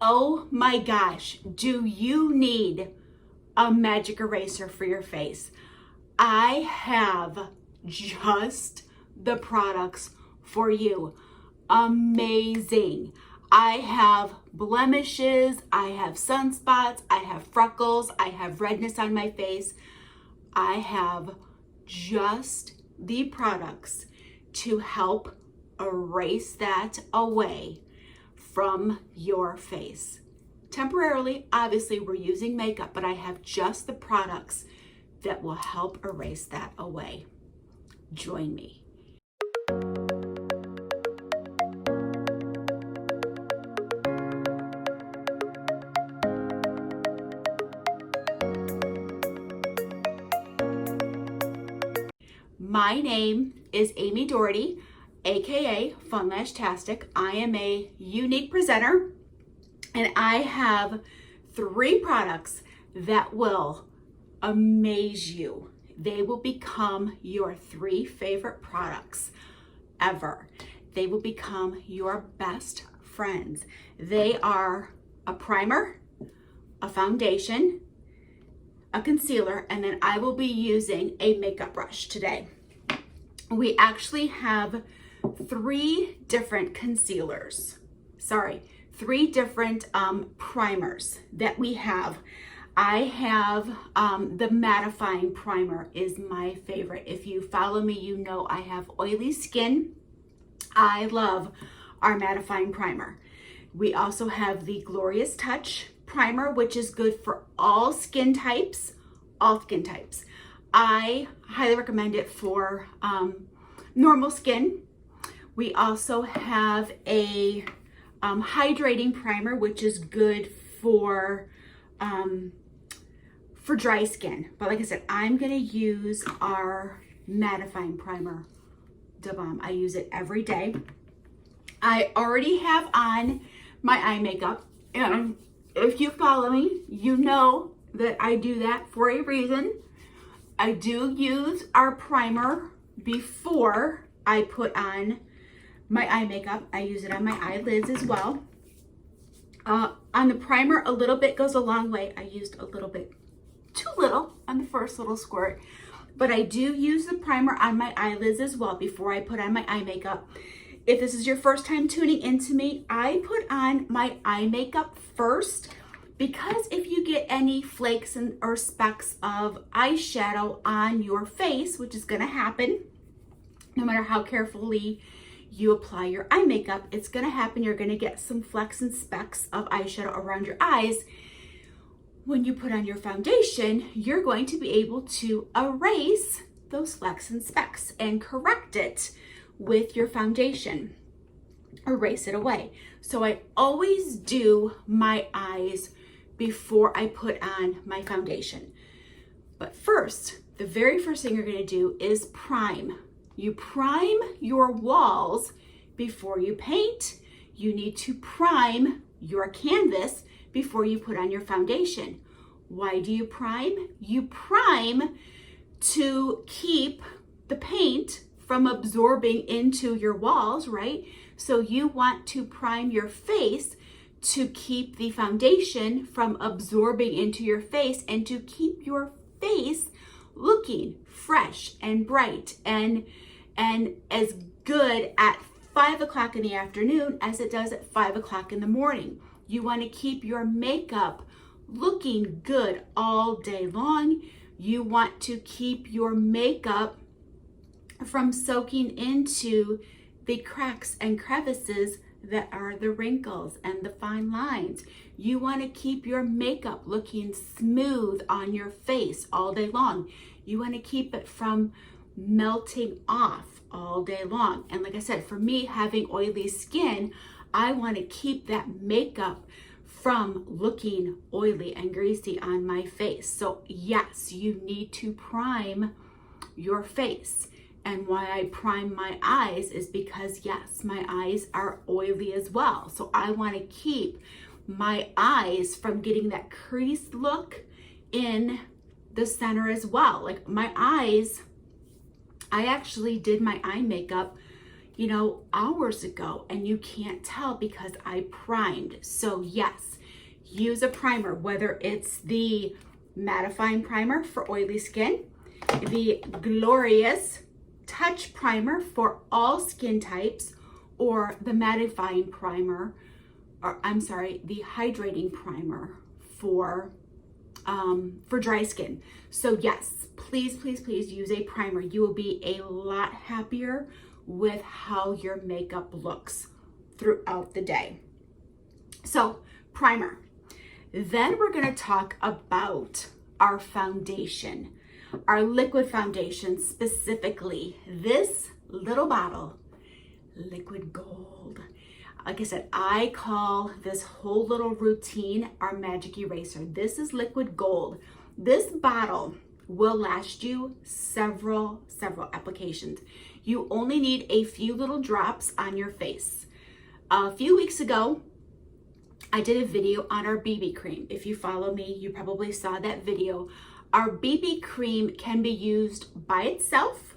Oh my gosh, do you need a magic eraser for your face? I have just the products for you. Amazing. I have blemishes, I have sunspots, I have freckles, I have redness on my face. I have just the products to help erase that away from your face. Temporarily, obviously, we're using makeup, but I have just the products that will help erase that away. Join me. My name is Amy Doherty, aka Funlashtastic. I am a unique presenter, and I have 3 products that will amaze you. They will become your 3 favorite products ever. They will become your best friends. They are a primer, a foundation, a concealer, and then I will be using a makeup brush today. We actually have 3 different concealers. 3 different primers that we have. I have the mattifying primer is my favorite. If you follow me, you know I have oily skin. I love our mattifying primer. We also have the Glorious Touch primer, which is good for all skin types, I highly recommend it for normal skin. We also have a hydrating primer, which is good for dry skin. But like I said, I'm gonna use our mattifying primer, Da Bomb. I use it every day. I already have on my eye makeup, and if you follow me, you know that I do that for a reason. I do use our primer before I put on my eye makeup. I use it on my eyelids as well. On the primer, a little bit goes a long way. I used a little bit, too little on the first little squirt, but I do use the primer on my eyelids as well before I put on my eye makeup. If this is your first time tuning into me, I put on my eye makeup first, because if you get any flakes or specks of eyeshadow on your face, which is gonna happen, no matter how carefully you apply your eye makeup, it's gonna happen. You're gonna get some flecks and specks of eyeshadow around your eyes. When you put on your foundation, you're going to be able to erase those flecks and specks and correct it with your foundation. Erase it away. So I always do my eyes before I put on my foundation. But first, the very first thing you're gonna do is prime. You prime your walls before you paint. You need to prime your canvas before you put on your foundation. Why do you prime? You prime to keep the paint from absorbing into your walls, right? So you want to prime your face to keep the foundation from absorbing into your face and to keep your face looking fresh and bright and as good at 5 o'clock in the afternoon as it does at 5 o'clock in the morning. You want to keep your makeup looking good all day long. You want to keep your makeup from soaking into the cracks and crevices that are the wrinkles and the fine lines. You want to keep your makeup looking smooth on your face all day long. You want to keep it from melting off all day long. And like I said, for me, having oily skin, I want to keep that makeup from looking oily and greasy on my face. So yes, you need to prime your face. And why I prime my eyes is because yes, my eyes are oily as well. So I want to keep my eyes from getting that creased look in the center as well. Like my eyes, I actually did my eye makeup hours ago, and you can't tell because I primed. So yes, use a primer, whether it's the mattifying primer for oily skin, the glorious touch primer for all skin types, or the mattifying primer, or I'm sorry, the hydrating primer for dry skin. So yes, please, please, please use a primer. You will be a lot happier with how your makeup looks throughout the day. So primer. Then we're gonna talk about our foundation, our liquid foundation, specifically this little bottle, liquid gold. Like I said, I call this whole little routine our magic eraser. This is liquid gold. This bottle will last you several applications. You only need a few little drops on your face. A few weeks ago, I did a video on our BB cream. If you follow me, you probably saw that video. Our BB cream can be used by itself,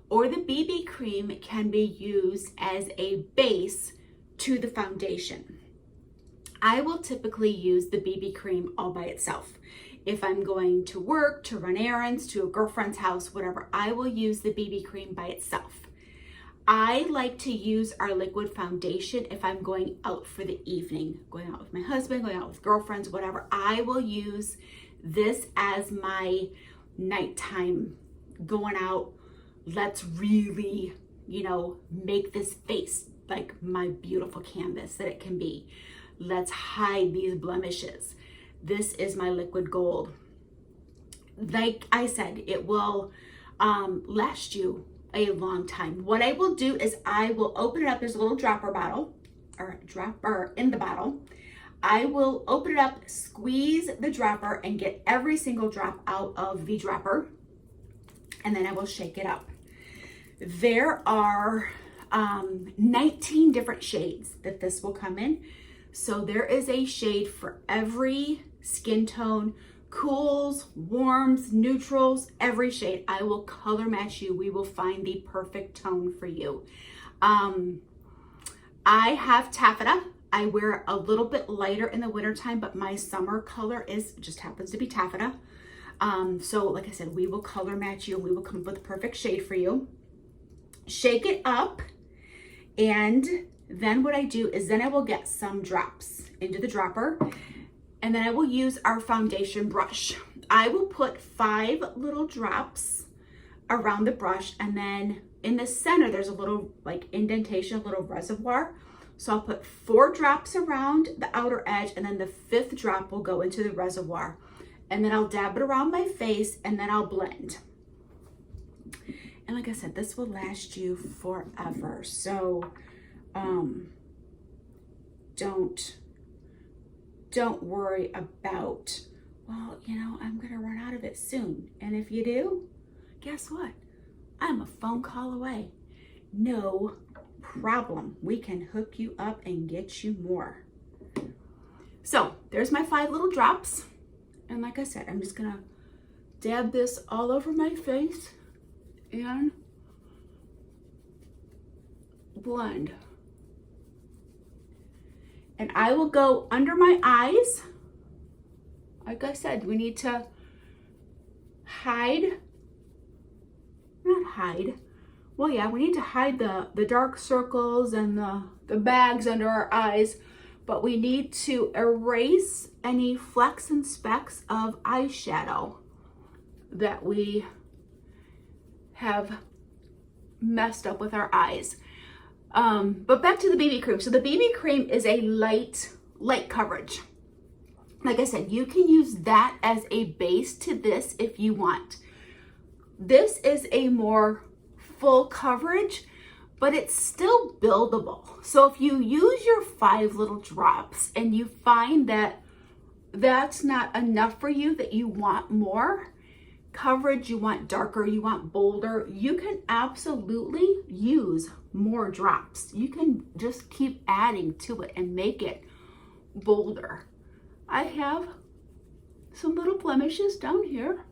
or the BB cream can be used as a base to the foundation. I will typically use the BB cream all by itself. If I'm going to work, to run errands, to a girlfriend's house, whatever, I will use the BB cream by itself. I like to use our liquid foundation if I'm going out for the evening, going out with my husband, going out with girlfriends, whatever. I will use this as my nighttime going out. Let's really, make this face like my beautiful canvas that it can be. Let's hide these blemishes. This is my liquid gold. Like I said, it will last you a long time. What I will do is I will open it up. There's a little dropper bottle, or dropper in the bottle. I will open it up, squeeze the dropper, and get every single drop out of the dropper, and then I will shake it up. There are 19 different shades that this will come in. So there is a shade for every skin tone, cools, warms, neutrals, every shade. I will color match you. We will find the perfect tone for you. I have taffeta. I wear it a little bit lighter in the wintertime, but my summer color just happens to be taffeta. So like I said, we will color match you. We will come up with the perfect shade for you. Shake it up, and then what I do is then I will get some drops into the dropper, and then I will use our foundation brush. I will put 5 little drops around the brush, and then in the center there's a little indentation, a little reservoir. So I'll put 4 drops around the outer edge, and then the 5th drop will go into the reservoir. And then I'll dab it around my face, and then I'll blend. And like I said, this will last you forever. So don't worry about, well, I'm gonna run out of it soon. And if you do, guess what? I'm a phone call away. No problem. We can hook you up and get you more. So there's my 5 little drops. And like I said, I'm just gonna dab this all over my face and blend. And I will go under my eyes. Like I said, we need to we need to hide the dark circles and the bags under our eyes, but we need to erase any flecks and specks of eyeshadow that we have messed up with our eyes. But back to the BB cream. So the BB cream is a light coverage. Like I said, you can use that as a base to this if you want. This is a more full coverage, but it's still buildable. So if you use your 5 little drops and you find that that's not enough for you, that you want more coverage, you want darker, you want bolder, you can absolutely use more drops. You can just keep adding to it and make it bolder. I have some little blemishes down here,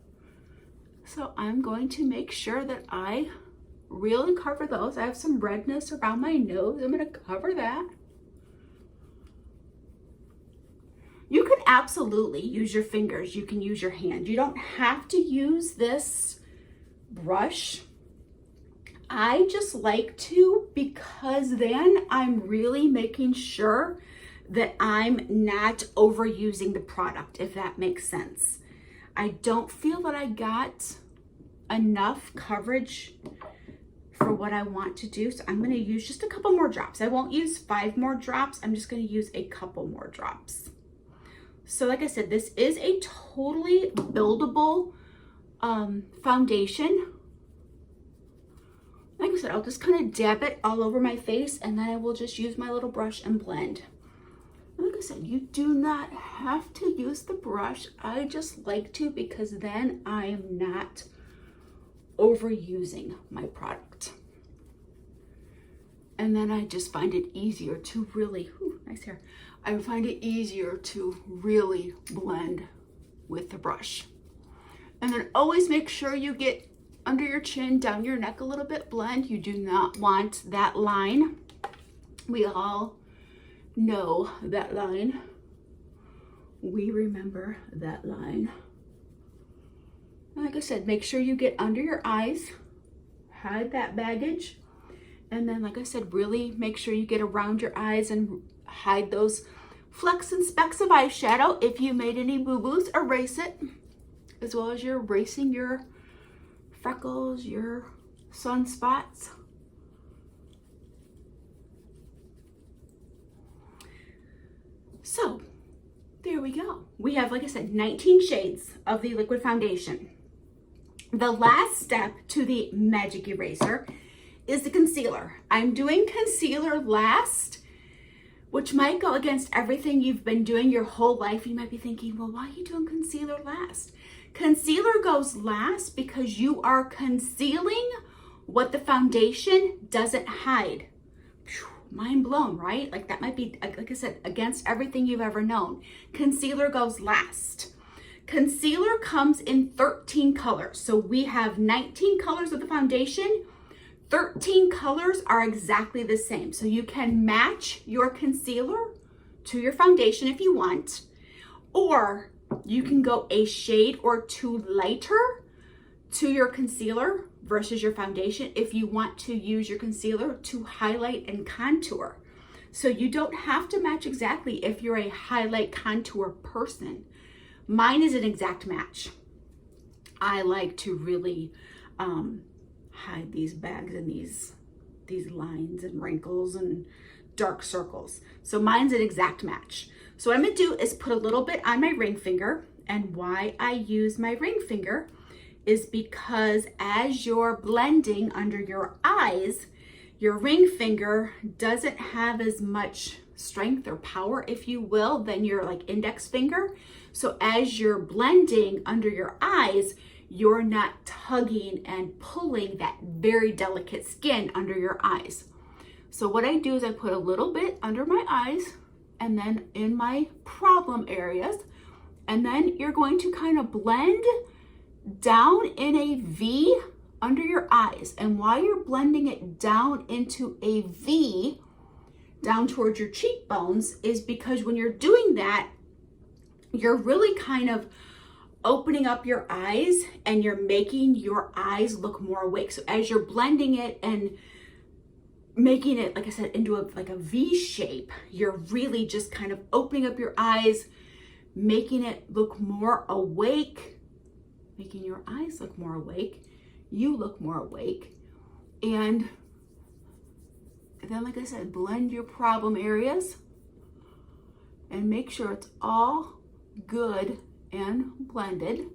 so I'm going to make sure that I really cover those. I have some redness around my nose. I'm going to cover that. You can absolutely use your fingers. You can use your hand. You don't have to use this brush. I just like to, because then I'm really making sure that I'm not overusing the product, if that makes sense. I don't feel that I got enough coverage for what I want to do, so I'm going to use just a couple more drops. I won't use 5 more drops. I'm just going to use a couple more drops. So like I said, this is a totally buildable foundation. Like I said, I'll just kind of dab it all over my face, and then I will just use my little brush and blend. Like I said, you do not have to use the brush. I just like to, because then I am not overusing my product. And then I just find it easier to really, nice hair. I find it easier to really blend with the brush. And then always make sure you get under your chin, down your neck a little bit, blend. You do not want that line. We all know that line. We remember that line. And like I said, make sure you get under your eyes, hide that baggage. And then, like I said, really make sure you get around your eyes and hide those flecks and specks of eyeshadow. If you made any boo-boos, erase it, as well as you're erasing your freckles, your sunspots. So there we go. We have, like I said, 19 shades of the liquid foundation. The last step to the magic eraser is the concealer. I'm doing concealer last, which might go against everything you've been doing your whole life. You might be thinking, well, why are you doing concealer last? Concealer goes last because you are concealing what the foundation doesn't hide. Whew, mind blown, right? Like that might be, like I said, against everything you've ever known. Concealer goes last. Concealer comes in 13 colors. So we have 19 colors of the foundation. 13 colors are exactly the same. So you can match your concealer to your foundation if you want, or you can go a shade or 2 lighter to your concealer versus your foundation if you want to use your concealer to highlight and contour. So you don't have to match exactly if you're a highlight contour person. Mine is an exact match. I like to really hide these bags and these lines and wrinkles and dark circles. So mine's an exact match. So what I'm gonna do is put a little bit on my ring finger, and why I use my ring finger is because as you're blending under your eyes, your ring finger doesn't have as much strength or power, if you will, than your like index finger. So as you're blending under your eyes, you're not tugging and pulling that very delicate skin under your eyes. So what I do is I put a little bit under my eyes and then in my problem areas, and then you're going to kind of blend down in a V under your eyes. And while you're blending it down into a V down towards your cheekbones is because when you're doing that, you're really kind of opening up your eyes and you're making your eyes look more awake. So as you're blending it and making it, like I said, into like a V shape, you're really just kind of opening up your eyes, making it look more awake, making your eyes look more awake. You look more awake. And then, like I said, blend your problem areas and make sure it's all good and blended.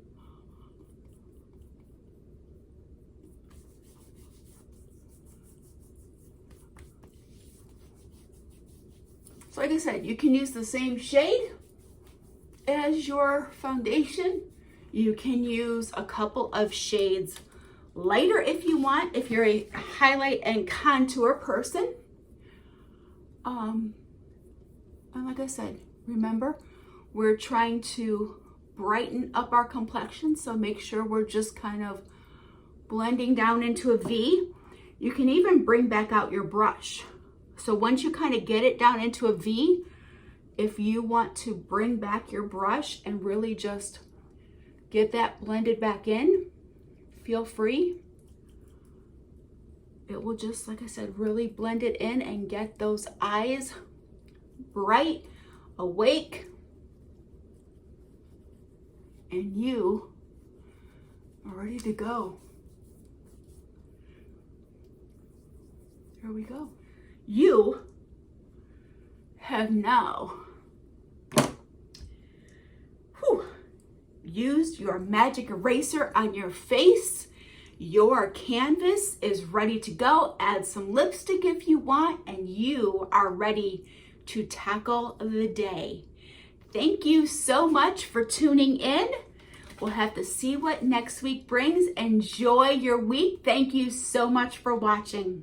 So like I said, you can use the same shade as your foundation. You can use a couple of shades lighter if you want, if you're a highlight and contour person. And like I said, remember, we're trying to brighten up our complexion, so make sure we're just kind of blending down into a V. You can even bring back out your brush. So once you kind of get it down into a V, if you want to bring back your brush and really just get that blended back in, feel free. It will just, like I said, really blend it in and get those eyes bright, awake, and you are ready to go. There we go. You have now used your magic eraser on your face. Your canvas is ready to go. Add some lipstick if you want, and you are ready to tackle the day. Thank you so much for tuning in. We'll have to see what next week brings. Enjoy your week. Thank you so much for watching.